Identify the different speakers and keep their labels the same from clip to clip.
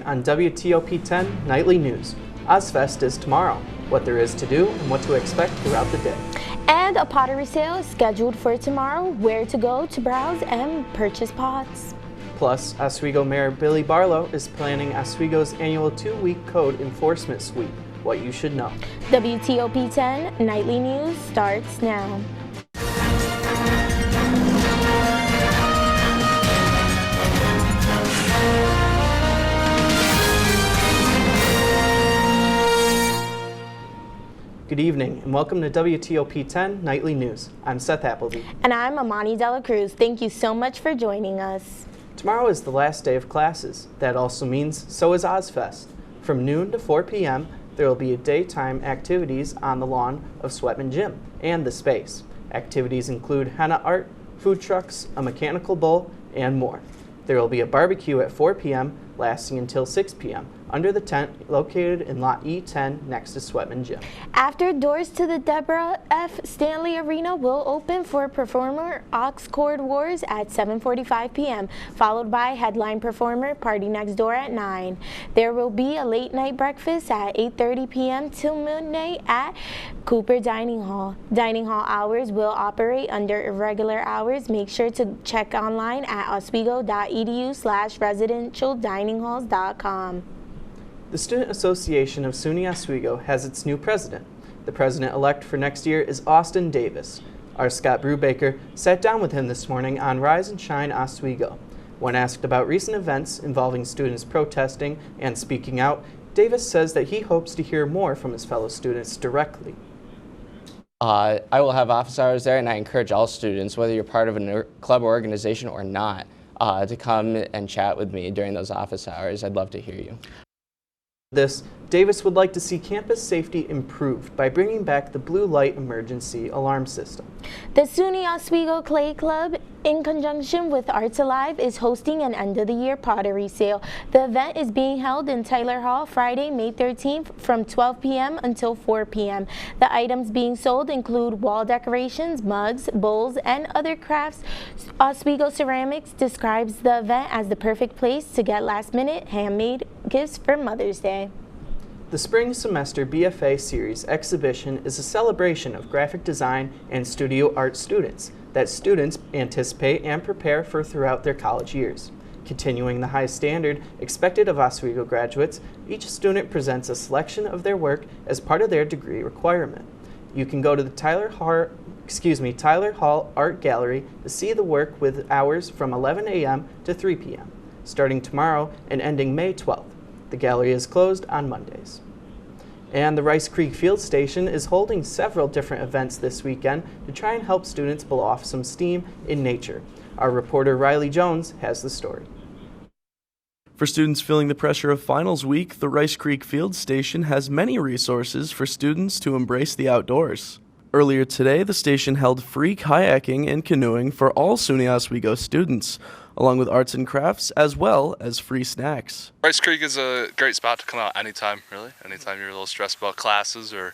Speaker 1: on WTOP-10 Nightly News. Ozfest is tomorrow, what there is to do and what to expect throughout the day.
Speaker 2: And a pottery sale is scheduled for tomorrow, where to go to browse and purchase pots.
Speaker 1: Plus, Oswego Mayor Billy Barlow is planning Oswego's annual 2-week code enforcement sweep, what you should know.
Speaker 2: WTOP-10 Nightly News starts now.
Speaker 1: Good evening and welcome to WTOP-10 Nightly News. I'm Seth Appleby.
Speaker 2: And I'm Amani De La Cruz. Thank you so much for joining us.
Speaker 1: Tomorrow is the last day of classes. That also means so is Ozfest. From noon to 4 p.m., there will be daytime activities on the lawn of Sweatman Gym and the space. Activities include henna art, food trucks, a mechanical bull, and more. There will be a barbecue at 4 p.m. lasting until 6 p.m. under the tent located in Lot E10 next to Sweatman Gym.
Speaker 2: After, doors to the Deborah F. Stanley Arena will open for performer Ox Cord Wars at 7:45 p.m., followed by headline performer Party Next Door at 9. There will be a late night breakfast at 8:30 p.m. till midnight at Cooper Dining Hall. Dining hall hours will operate under irregular hours. Make sure to check online at oswego.edu/residentialdininghalls.com.
Speaker 1: The Student Association of SUNY Oswego has its new president. The president-elect for next year is Austin Davis. Our Scott Brubaker sat down with him this morning on Rise and Shine Oswego. When asked about recent events involving students protesting and speaking out, Davis says that he hopes to hear more from his fellow students directly.
Speaker 3: I will have office hours there, and I encourage all students, whether you're part of a club or organization or not, to come and chat with me during those office hours. I'd love to hear you.
Speaker 1: Davis would like to see campus safety improved by bringing back the blue light emergency alarm system.
Speaker 2: The SUNY Oswego Clay Club, in conjunction with Arts Alive, is hosting an end-of-the-year pottery sale. The event is being held in Tyler Hall Friday, May 13th from 12 p.m. until 4 p.m. The items being sold include wall decorations, mugs, bowls, and other crafts. Oswego Ceramics describes the event as the perfect place to get last-minute handmade gifts for Mother's Day.
Speaker 1: The Spring Semester BFA Series exhibition is a celebration of graphic design and studio art students that students anticipate and prepare for throughout their college years. Continuing the high standard expected of Oswego graduates, each student presents a selection of their work as part of their degree requirement. You can go to the Tyler Hall Art Gallery to see the work with hours from 11 a.m. to 3 p.m., starting tomorrow and ending May 12th. The gallery is closed on Mondays. And the Rice Creek Field Station is holding several different events this weekend to try and help students blow off some steam in nature. Our reporter Riley Jones has the story.
Speaker 4: For students feeling the pressure of finals week, the Rice Creek Field Station has many resources for students to embrace the outdoors. Earlier today, the station held free kayaking and canoeing for all SUNY Oswego students, along with arts and crafts, as well as free snacks.
Speaker 5: Rice Creek is a great spot to come out anytime, really. Anytime you're a little stressed about classes or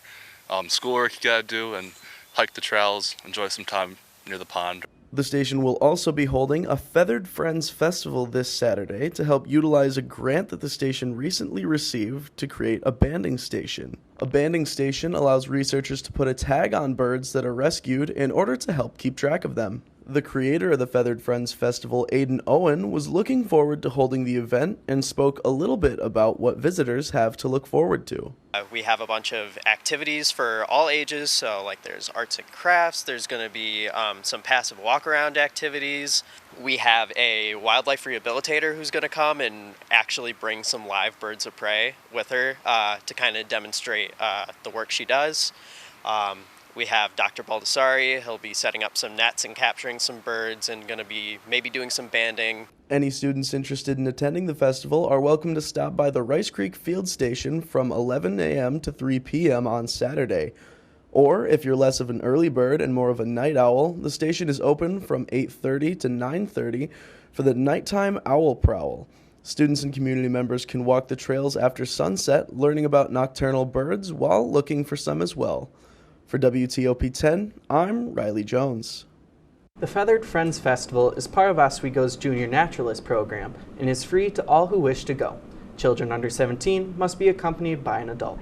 Speaker 5: schoolwork you gotta do, and hike the trails, enjoy some time near the pond.
Speaker 4: The station will also be holding a Feathered Friends Festival this Saturday to help utilize a grant that the station recently received to create a banding station. A banding station allows researchers to put a tag on birds that are rescued in order to help keep track of them. The creator of the Feathered Friends Festival, Aidan Owen, was looking forward to holding the event and spoke a little bit about what visitors have to look forward to.
Speaker 6: We have a bunch of activities for all ages, so like there's arts and crafts, there's going to be some passive walk-around activities. We have a wildlife rehabilitator who's going to come and actually bring some live birds of prey with her to kind of demonstrate the work she does. We have Dr. Baldessari. He'll be setting up some nets and capturing some birds and going to be maybe doing some banding.
Speaker 4: Any students interested in attending the festival are welcome to stop by the Rice Creek Field Station from 11 a.m. to 3 p.m. on Saturday. Or, if you're less of an early bird and more of a night owl, the station is open from 8:30 to 9:30 for the Nighttime Owl Prowl. Students and community members can walk the trails after sunset, learning about nocturnal birds while looking for some as well. For WTOP-10, I'm Riley Jones.
Speaker 1: The Feathered Friends Festival is part of Oswego's Junior Naturalist program and is free to all who wish to go. Children under 17 must be accompanied by an adult.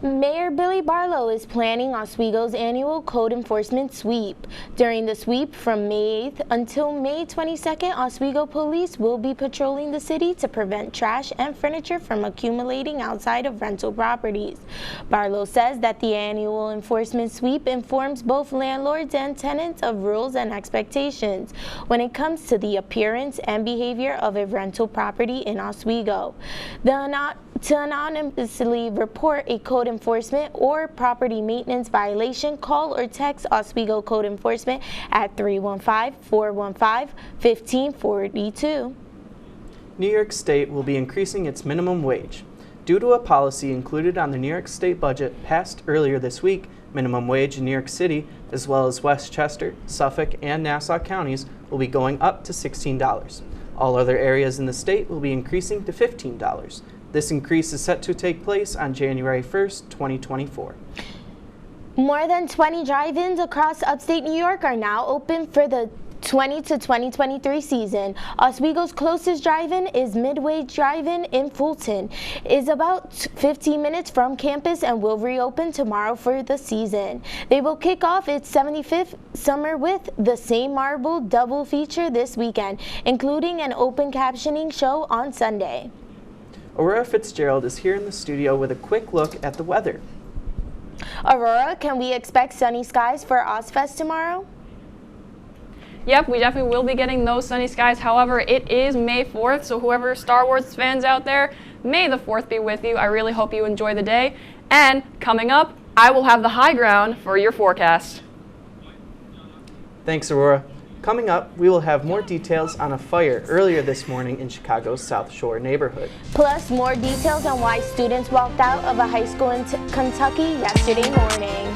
Speaker 2: Mayor Billy Barlow is planning Oswego's annual code enforcement sweep. During the sweep from May 8th until May 22nd, Oswego police will be patrolling the city to prevent trash and furniture from accumulating outside of rental properties. Barlow says that the annual enforcement sweep informs both landlords and tenants of rules and expectations when it comes to the appearance and behavior of a rental property in Oswego. To anonymously report a code enforcement or property maintenance violation, call or text Oswego Code Enforcement at 315-415-1542.
Speaker 1: New York State will be increasing its minimum wage. Due to a policy included on the New York State budget passed earlier this week, minimum wage in New York City, as well as Westchester, Suffolk, and Nassau counties, will be going up to $16. All other areas in the state will be increasing to $15. This increase is set to take place on January 1st, 2024.
Speaker 2: More than 20 drive-ins across upstate New York are now open for the 2023 season. Oswego's closest drive-in is Midway Drive-In in Fulton. It is about 15 minutes from campus and will reopen tomorrow for the season. They will kick off its 75th summer with the St. Marble double feature this weekend, including an open captioning show on Sunday.
Speaker 1: Aurora Fitzgerald is here in the studio with a quick look at the weather.
Speaker 2: Aurora, can we expect sunny skies for Ozfest tomorrow?
Speaker 7: Yep, we definitely will be getting those sunny skies. However, it is May 4th, so whoever Star Wars fans out there, May the 4th be with you. I really hope you enjoy the day. And coming up, I will have the high ground for your forecast.
Speaker 1: Thanks, Aurora. Coming up, we will have more details on a fire earlier this morning in Chicago's South Shore neighborhood.
Speaker 2: Plus, more details on why students walked out of a high school in Kentucky yesterday morning.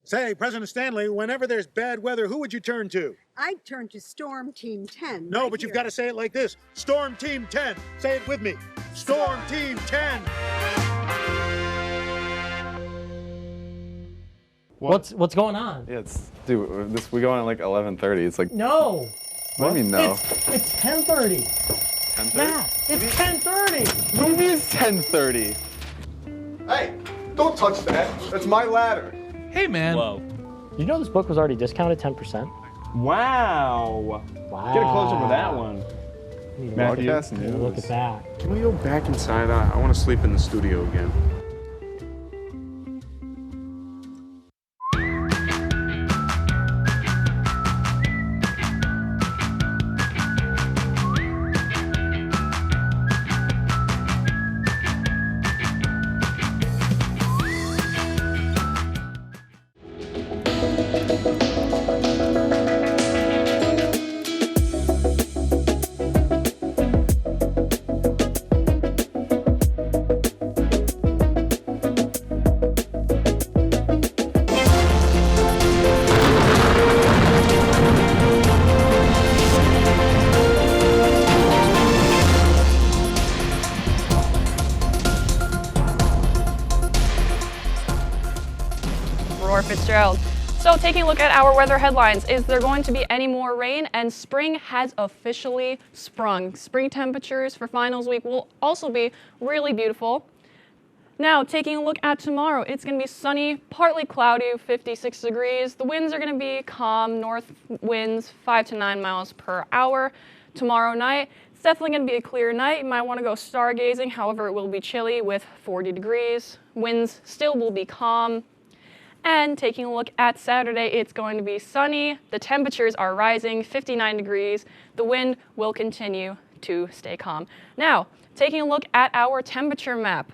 Speaker 8: Say, President Stanley, whenever there's bad weather, who would you turn to?
Speaker 9: I'd turn to Storm Team 10.
Speaker 8: No,
Speaker 9: right
Speaker 8: but you've
Speaker 9: here.
Speaker 8: got to say it like this. Storm Team 10. Say it with me. Storm Team 10.
Speaker 10: What's going on?
Speaker 11: Yeah, dude, we go on at like 11:30. It's like
Speaker 10: No.
Speaker 11: What do you mean no?
Speaker 10: It's 10:30.
Speaker 11: 10:30.
Speaker 10: Yeah, it's 10:30.
Speaker 11: What do you mean it's 10:30?
Speaker 12: Hey, don't touch that. That's my ladder.
Speaker 10: Hey, man.
Speaker 13: Whoa.
Speaker 10: You know this book was already discounted 10%?
Speaker 13: Wow.
Speaker 10: Wow.
Speaker 13: Get a close-up of that one.
Speaker 11: Matthew,
Speaker 10: Look at that.
Speaker 12: Can we go back inside? I want to sleep in the studio again.
Speaker 7: Aurora Fitzgerald. So taking a look at our weather headlines, is there going to be any more rain? And spring has officially sprung. Spring temperatures for finals week will also be really beautiful. Now, taking a look at tomorrow, it's going to be sunny, partly cloudy, 56 degrees. The winds are going to be calm, north winds 5 to 9 miles per hour. Tomorrow night, it's definitely going to be a clear night. You might want to go stargazing, however, it will be chilly with 40 degrees. Winds still will be calm. And taking a look at Saturday, it's going to be sunny. The temperatures are rising, 59 degrees. The wind will continue to stay calm. Now, taking a look at our temperature map.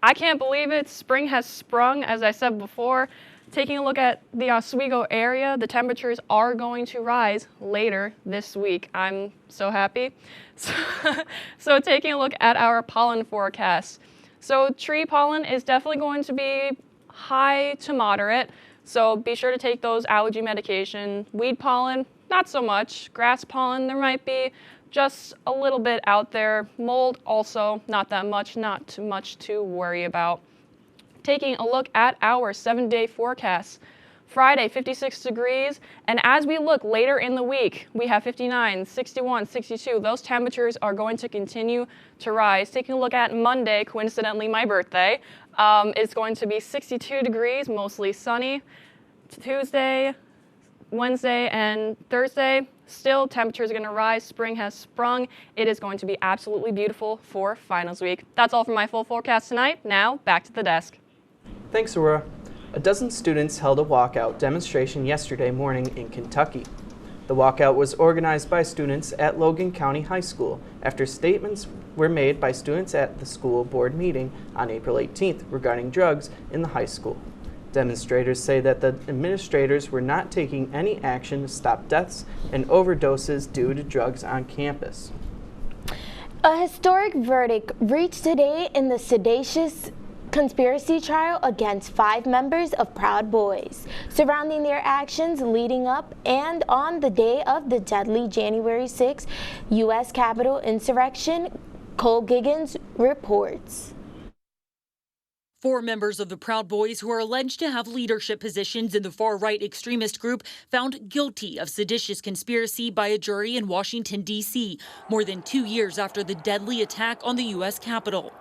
Speaker 7: I can't believe it. Spring has sprung, as I said before. Taking a look at the Oswego area, the temperatures are going to rise later this week. I'm so happy. So taking a look at our pollen forecast. So tree pollen is definitely going to be high to moderate. So be sure to take those allergy medication. Weed pollen, not so much. Grass pollen, there might be just a little bit out there. Mold also, not that much, not too much to worry about. Taking a look at our 7-day forecast. Friday, 56 degrees, and as we look later in the week, we have 59, 61, 62. Those temperatures are going to continue to rise. Taking a look at Monday, coincidentally my birthday, it's going to be 62 degrees, mostly sunny. Tuesday, Wednesday, and Thursday, still temperatures are going to rise. Spring has sprung. It is going to be absolutely beautiful for finals week. That's all for my full forecast tonight. Now, back to the desk.
Speaker 1: Thanks, Aurora. A dozen students held a walkout demonstration yesterday morning in Kentucky. The walkout was organized by students at Logan County High School after statements were made by students at the school board meeting on April 18th regarding drugs in the high school. Demonstrators say that the administrators were not taking any action to stop deaths and overdoses due to drugs on campus.
Speaker 2: A historic verdict reached today in the seditious conspiracy trial against 5 members of Proud Boys surrounding their actions leading up and on the day of the deadly January 6 U.S. Capitol insurrection, Cole Giggins reports.
Speaker 14: 4 members of the Proud Boys who are alleged to have leadership positions in the far-right extremist group found guilty of seditious conspiracy by a jury in Washington, D.C., more than 2 years after the deadly attack on the U.S. Capitol.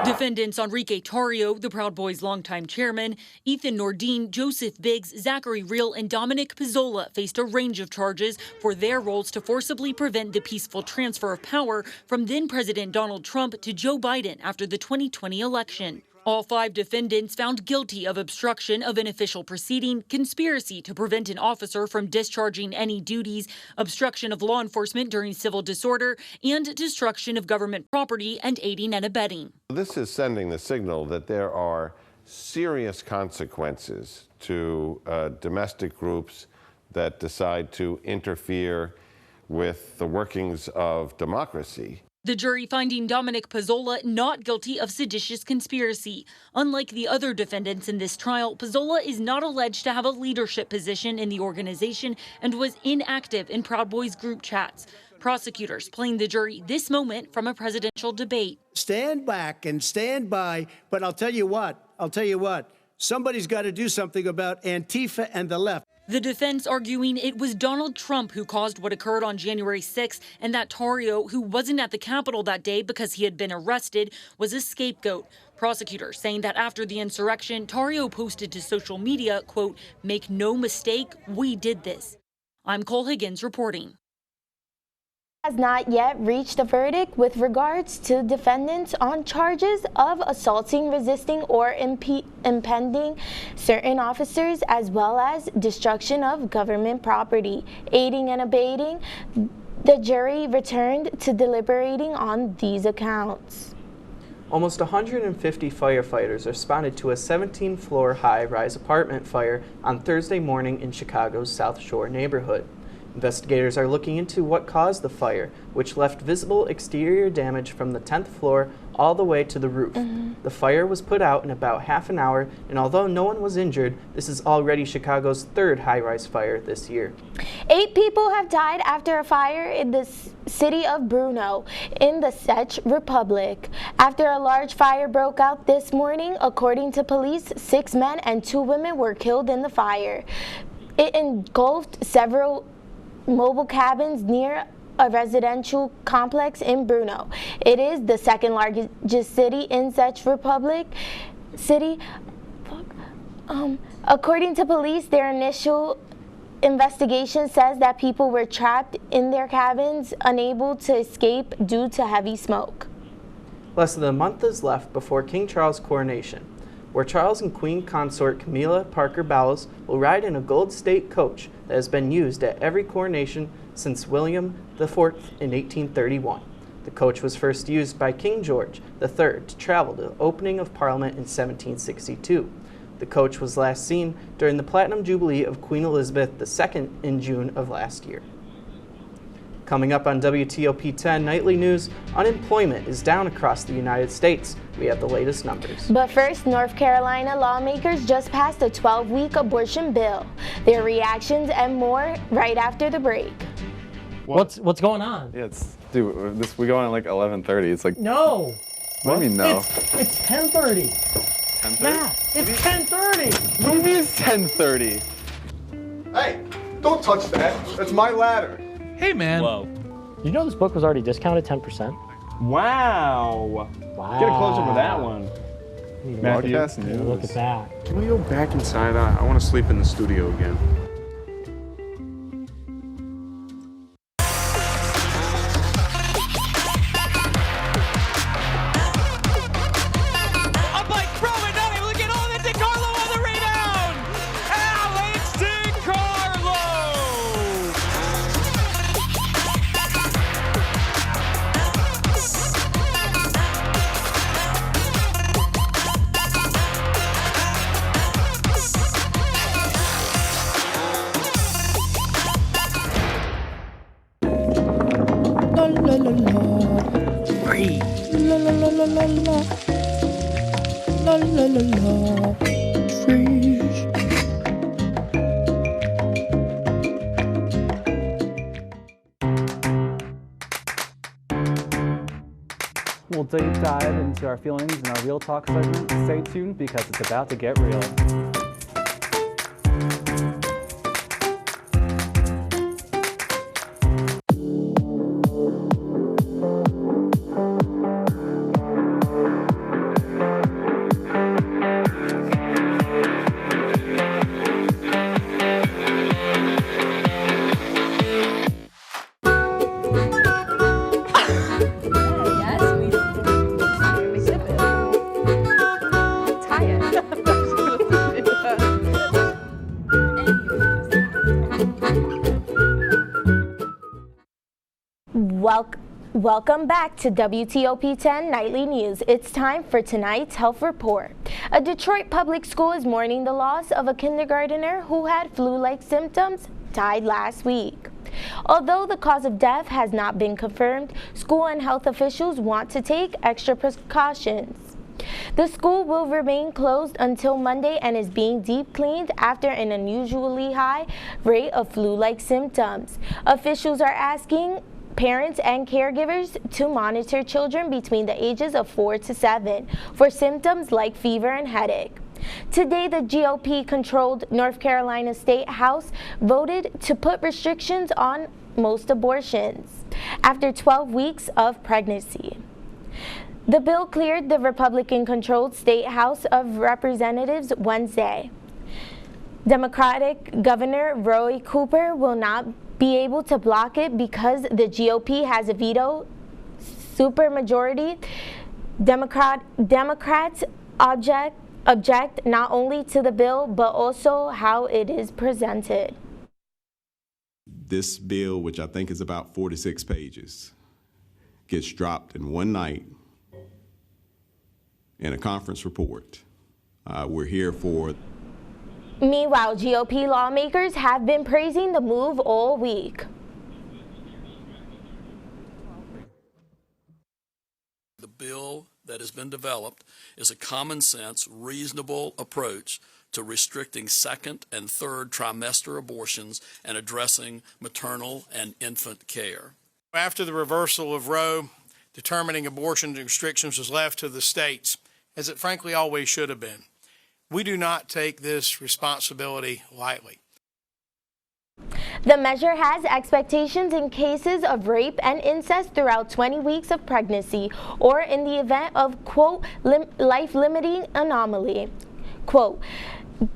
Speaker 14: Defendants Enrique Tarrio, the Proud Boys' longtime chairman, Ethan Nordine, Joseph Biggs, Zachary Real, and Dominic Pizzola faced a range of charges for their roles to forcibly prevent the peaceful transfer of power from then-President Donald Trump to Joe Biden after the 2020 election. All 5 defendants found guilty of obstruction of an official proceeding, conspiracy to prevent an officer from discharging any duties, obstruction of law enforcement during civil disorder, and destruction of government property and aiding and abetting.
Speaker 15: This is sending the signal that there are serious consequences to domestic groups that decide to interfere with the workings of democracy.
Speaker 14: The jury finding Dominic Pizzola not guilty of seditious conspiracy. Unlike the other defendants in this trial, Pizzola is not alleged to have a leadership position in the organization and was inactive in Proud Boys group chats. Prosecutors playing the jury this moment from a presidential debate.
Speaker 16: Stand back and stand by, but I'll tell you what, somebody's got to do something about Antifa and the left.
Speaker 14: The defense arguing it was Donald Trump who caused what occurred on January 6th and that Tarrio, who wasn't at the Capitol that day because he had been arrested, was a scapegoat. Prosecutors saying that after the insurrection, Tarrio posted to social media, quote, "Make no mistake, we did this." I'm Cole Higgins reporting.
Speaker 2: Has not yet reached a verdict with regards to defendants on charges of assaulting, resisting, or impeding certain officers, as well as destruction of government property, aiding and abetting. The jury returned to deliberating on these accounts.
Speaker 1: Almost 150 firefighters responded to a 17-floor high-rise apartment fire on Thursday morning in Chicago's South Shore neighborhood. Investigators are looking into what caused the fire, which left visible exterior damage from the 10th floor all the way to the roof. The fire was put out in about half an hour, and although no one was injured, this is already Chicago's 3rd high-rise fire this year.
Speaker 2: 8 people have died after a fire in the city of Brno in the Czech Republic. After a large fire broke out this morning, according to police, 6 men and 2 women were killed in the fire. It engulfed several mobile cabins near a residential complex in Brno. It is the 2nd largest city in Czech Republic. According to police, their initial investigation says that people were trapped in their cabins, unable to escape due to heavy smoke.
Speaker 1: Less than a month is left before King Charles' coronation, where Charles and Queen Consort Camilla Parker Bowles will ride in a gold state coach that has been used at every coronation since William IV in 1831. The coach was first used by King George III to travel to the opening of Parliament in 1762. The coach was last seen during the Platinum Jubilee of Queen Elizabeth II in June of last year. Coming up on WTOP-10 Nightly News, unemployment is down across the United States. We have the latest numbers.
Speaker 2: But first, North Carolina lawmakers just passed a 12-week abortion bill. Their reactions and more right after the break.
Speaker 10: What's going on?
Speaker 11: Yeah, we go on at like 11:30. It's like
Speaker 10: No.
Speaker 11: What do you mean no?
Speaker 10: It's 10:30.
Speaker 11: 10:30?
Speaker 10: Nah, it's 10:30.
Speaker 11: What do you mean it's 10:30?
Speaker 12: Hey, don't touch that. That's my ladder.
Speaker 10: Hey, man.
Speaker 13: Whoa.
Speaker 10: You know this book was already discounted 10%?
Speaker 13: Wow. Get a close up of that one.
Speaker 11: Matthew,
Speaker 10: Look at that.
Speaker 17: Can we go back inside? I want to sleep in the studio again.
Speaker 18: We'll deep dive into our feelings in our Real Talk segment. Stay tuned because it's about to get real.
Speaker 2: Welcome back to WTOP-10 Nightly News. It's time for tonight's health report. A Detroit public school is mourning the loss of a kindergartner who had flu-like symptoms, died last week. Although the cause of death has not been confirmed, school and health officials want to take extra precautions. The school will remain closed until Monday and is being deep cleaned after an unusually high rate of flu-like symptoms. Officials are asking parents and caregivers to monitor children between the ages of 4 to 7 for symptoms like fever and headache. Today, the GOP-controlled North Carolina State House voted to put restrictions on most abortions after 12 weeks of pregnancy. The bill cleared the Republican-controlled State House of Representatives Wednesday. Democratic Governor Roy Cooper will not be able to block it because the GOP has a veto supermajority. Democrats object not only to the bill but also how it is presented.
Speaker 19: This bill, which I think is about 46 pages, gets dropped in one night in a conference report. We're here for.
Speaker 2: Meanwhile, GOP lawmakers have been praising the move all week.
Speaker 20: The bill that has been developed is a common sense, reasonable approach to restricting second and third trimester abortions and addressing maternal and infant care.
Speaker 21: After the reversal of Roe, determining abortion restrictions was left to the states, as it frankly always should have been. We do not take this responsibility lightly.
Speaker 2: The measure has expectations in cases of rape and incest throughout 20 weeks of pregnancy or in the event of, quote, life-limiting anomaly. Quote,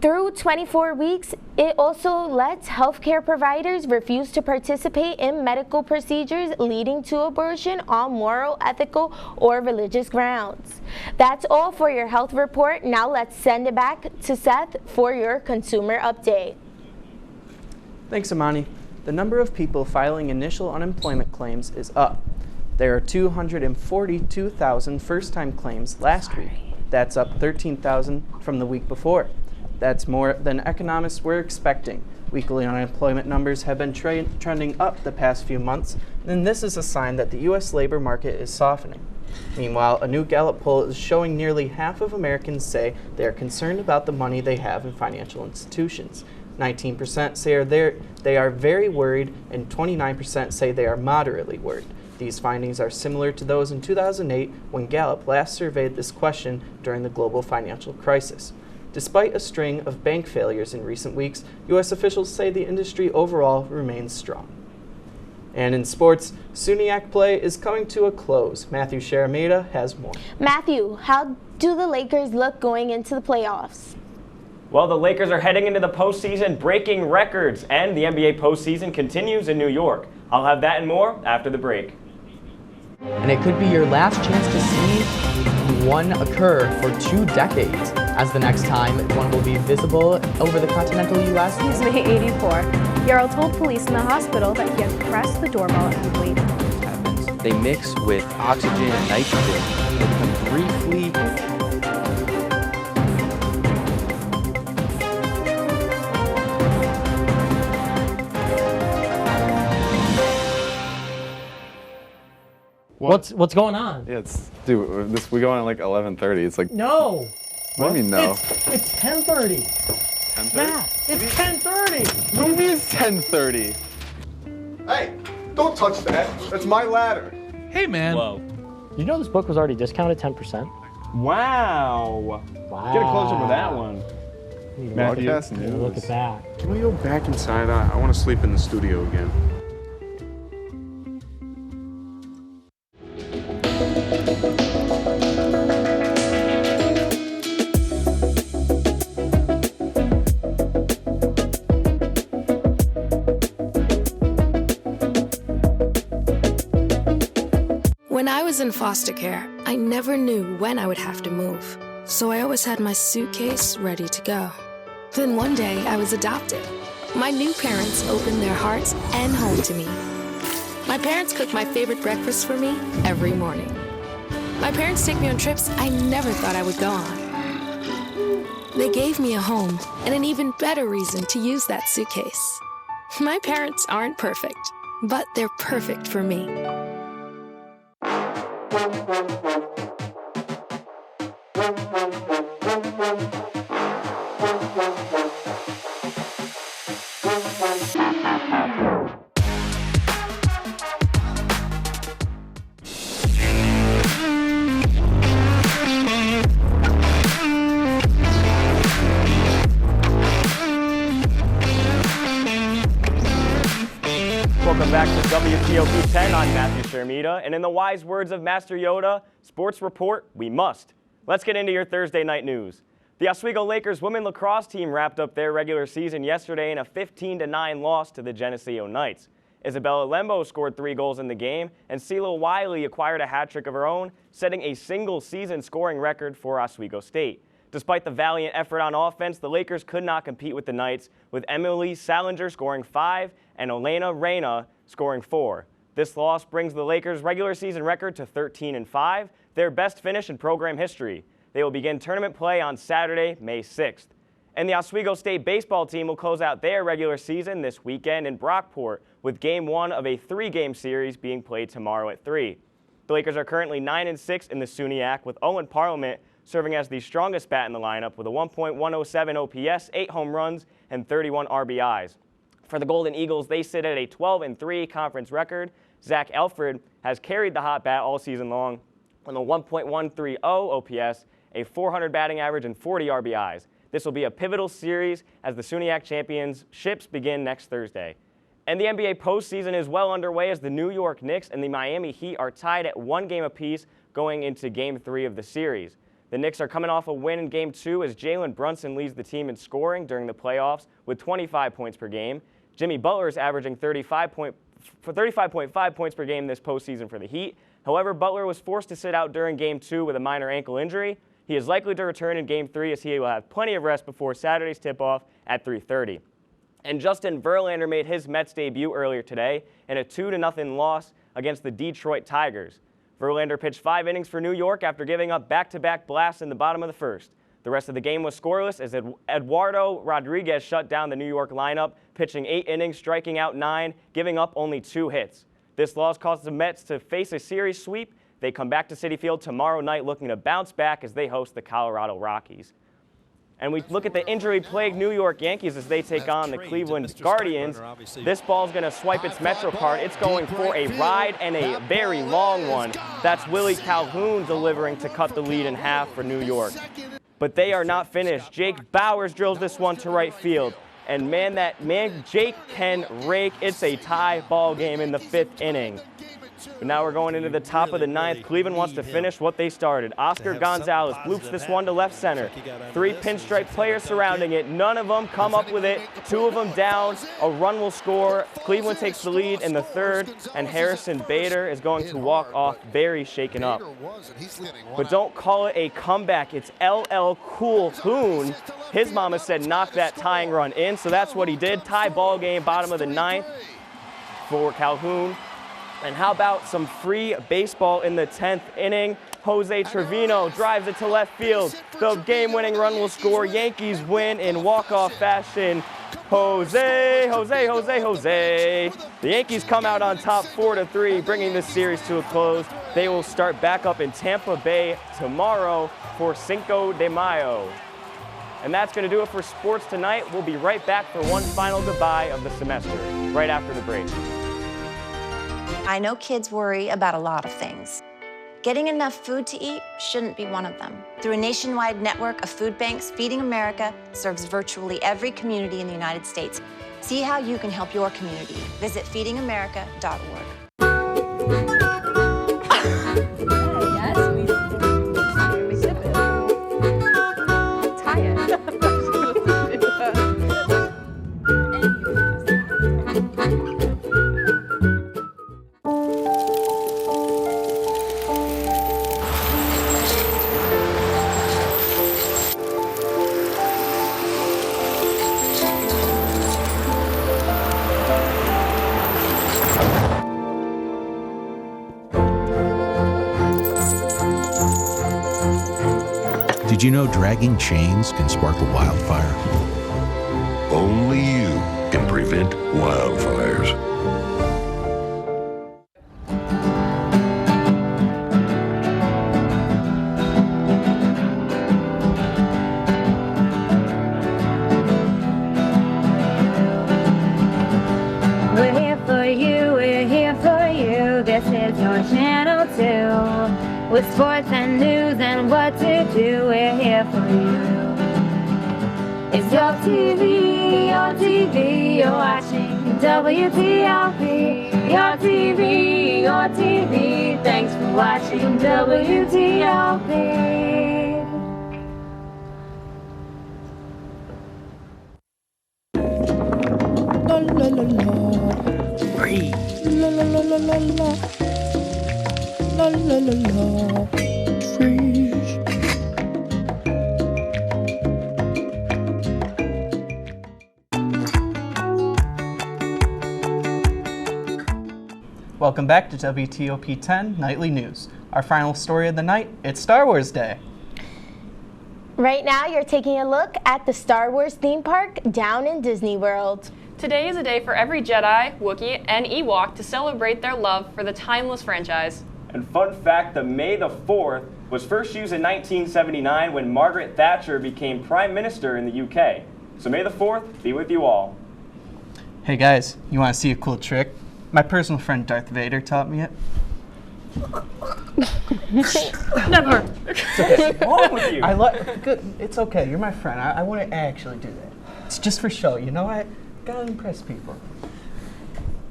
Speaker 2: through 24 weeks, it also lets healthcare providers refuse to participate in medical procedures leading to abortion on moral, ethical, or religious grounds. That's all for your health report. Now let's send it back to Seth for your consumer update.
Speaker 1: Thanks, Amani. the number of people filing initial unemployment claims is up. There are 242,000 first-time claims last week. That's up 13,000 from the week before. That's more than economists were expecting. Weekly unemployment numbers have been trending up the past few months, and this is a sign that the U.S. labor market is softening. Meanwhile, a new Gallup poll is showing nearly half of Americans say they are concerned about the money they have in financial institutions. 19% say they are very worried, and 29% say they are moderately worried. These findings are similar to those in 2008 when Gallup last surveyed this question during the global financial crisis. Despite a string of bank failures in recent weeks, U.S. officials say the industry overall remains strong. And in sports, SUNYAC play is coming to a close. Matthew Sheremeta has more.
Speaker 2: Matthew, how do the Lakers look going into the playoffs?
Speaker 3: Well, the Lakers are heading into the postseason, breaking records, and the NBA postseason continues in New York. I'll have that and more after the break.
Speaker 22: And it could be your last chance to see one occur for 2 decades, as the next time one will be visible over the continental U.S.
Speaker 23: He's May 84. Yarrow told police in the hospital that he had pressed the doorbell and waited.
Speaker 24: They mix with oxygen and nitrogen and become briefly
Speaker 10: What's going on?
Speaker 11: Yeah, we go on at like 11:30. It's like
Speaker 10: No.
Speaker 11: What do you mean no?
Speaker 10: It's 10:30.
Speaker 11: 10:30?
Speaker 10: Matt, it's 10:30.
Speaker 11: What do you mean it's 10:30?
Speaker 12: Hey, don't touch that. That's my ladder.
Speaker 10: Hey, man.
Speaker 24: Whoa.
Speaker 10: You know this book was already discounted 10%?
Speaker 13: Wow. Get a close up of that one.
Speaker 11: Matthew, news.
Speaker 10: Look at that.
Speaker 17: Can we go back inside? I want to sleep in the studio again.
Speaker 25: When I was in foster care, I never knew when I would have to move. So I always had my suitcase ready to go. Then one day, I was adopted. My new parents opened their hearts and home to me. My parents cook my favorite breakfast for me every morning. My parents take me on trips I never thought I would go on. They gave me a home and an even better reason to use that suitcase. My parents aren't perfect, but they're perfect for me.
Speaker 3: Welcome back to WTOP-10. I'm Matthew Sheremeta, and in the wise words of Master Yoda, sports report, we must. Let's get into your Thursday night news. The Oswego Lakers women lacrosse team wrapped up their regular season yesterday in a 15-9 loss to the Geneseo Knights. Isabella Lembo scored 3 goals in the game, and CeeLo Wiley acquired a hat trick of her own, setting a single-season scoring record for Oswego State. Despite the valiant effort on offense, the Lakers could not compete with the Knights, with Emily Salinger scoring 5 and Elena Reyna scoring 4. This loss brings the Lakers' regular season record to 13-5, their best finish in program history. They will begin tournament play on Saturday, May 6th. And the Oswego State baseball team will close out their regular season this weekend in Brockport, with Game 1 of a 3-game series being played tomorrow at 3. The Lakers are currently 9-6 in the SUNYAC, with Owen Parliament serving as the strongest bat in the lineup with a 1.107 OPS, 8 home runs, and 31 RBIs. For the Golden Eagles, they sit at a 12-3 conference record. Zach Alfred has carried the hot bat all season long with a 1.130 OPS, a 400 batting average, and 40 RBIs. This will be a pivotal series as the SUNYAC championships begin next Thursday. And the NBA postseason is well underway as the New York Knicks and the Miami Heat are tied at 1 game apiece going into Game 3 of the series. The Knicks are coming off a win in Game 2 as Jalen Brunson leads the team in scoring during the playoffs with 25 points per game. Jimmy Butler is averaging 35.5 points per game this postseason for the Heat. However, Butler was forced to sit out during Game 2 with a minor ankle injury. He is likely to return in Game 3 as he will have plenty of rest before Saturday's tip-off at 3:30. And Justin Verlander made his Mets debut earlier today in a 2-0 loss against the Detroit Tigers. Verlander pitched 5 innings for New York after giving up back-to-back blasts in the bottom of the first. The rest of the game was scoreless as Eduardo Rodriguez shut down the New York lineup, pitching 8 innings, striking out 9, giving up only 2 hits. This loss caused the Mets to face a series sweep. They come back to Citi Field tomorrow night looking to bounce back as they host the Colorado Rockies. And we look at the injury-plagued New York Yankees as they take on the Cleveland Guardians. This ball's going to swipe its Metro card. It's going for a ride and a very long one. That's Willie Calhoun delivering to cut the lead in half for New York. But they are not finished. Jake Bowers drills this one to right field. And man, Jake can rake. It's a tie ball game in the 5th inning. But now we're going into the top of the 9th. Cleveland wants to finish what they started. Oscar Gonzalez bloops this one to left center. 3 pinstripe players surrounding it. None of them come up with it. 2 of them down. A run will score. Cleveland takes the lead in the 3rd, and Harrison Bader is going to walk off very shaken up. But don't call it a comeback. It's LL Cool Hoon. His mama said knock that tying run in, so that's what he did. Tie ball game, bottom of the 9th for Calhoun. And how about some free baseball in the 10th inning? Jose Trevino drives it to left field. The game-winning run will score. Yankees win in walk-off fashion. Jose, Jose, Jose, Jose. The Yankees come out on top 4-3, bringing this series to a close. They will start back up in Tampa Bay tomorrow for Cinco de Mayo. And that's going to do it for sports tonight. We'll be right back for one final goodbye of the semester, right after the break.
Speaker 4: I know kids worry about a lot of things. Getting enough food to eat shouldn't be one of them. Through a nationwide network of food banks, Feeding America serves virtually every community in the United States. See how you can help your community. Visit feedingamerica.org.
Speaker 5: Did you know dragging chains can spark a wildfire?
Speaker 6: Only you can prevent wildfires.
Speaker 8: We're here for you, we're here for you. This is your channel 2. With sports and news and what to do, we're here for you. It's your TV, you're watching WTOP. Your TV, thanks for watching WTOP.
Speaker 9: La la la la.
Speaker 5: Free.
Speaker 9: La la la la la la. La la la la. Freeze.
Speaker 1: Welcome back to WTOP-10 Nightly News. Our final story of the night, it's Star Wars Day.
Speaker 2: Right now, you're taking a look at the Star Wars theme park down in Disney World.
Speaker 7: Today is a day for every Jedi, Wookiee, and Ewok to celebrate their love for the timeless franchise.
Speaker 3: And fun fact, the May the 4th was first used in 1979 when Margaret Thatcher became Prime Minister in the UK. So May the 4th be with you all.
Speaker 1: Hey guys, you want to see a cool trick? My personal friend Darth Vader taught me it.
Speaker 7: Never.
Speaker 1: It's okay.
Speaker 3: What's wrong with you?
Speaker 1: Good. It's okay. You're my friend. I wouldn't actually do that. It's just for show. You know, I gotta impress people.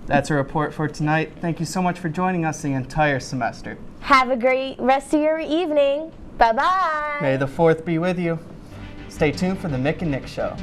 Speaker 1: That's a report for tonight. Thank you so much for joining us the entire semester.
Speaker 2: Have a great rest of your evening. Bye-bye.
Speaker 1: May the 4th be with you. Stay tuned for the Mick and Nick Show.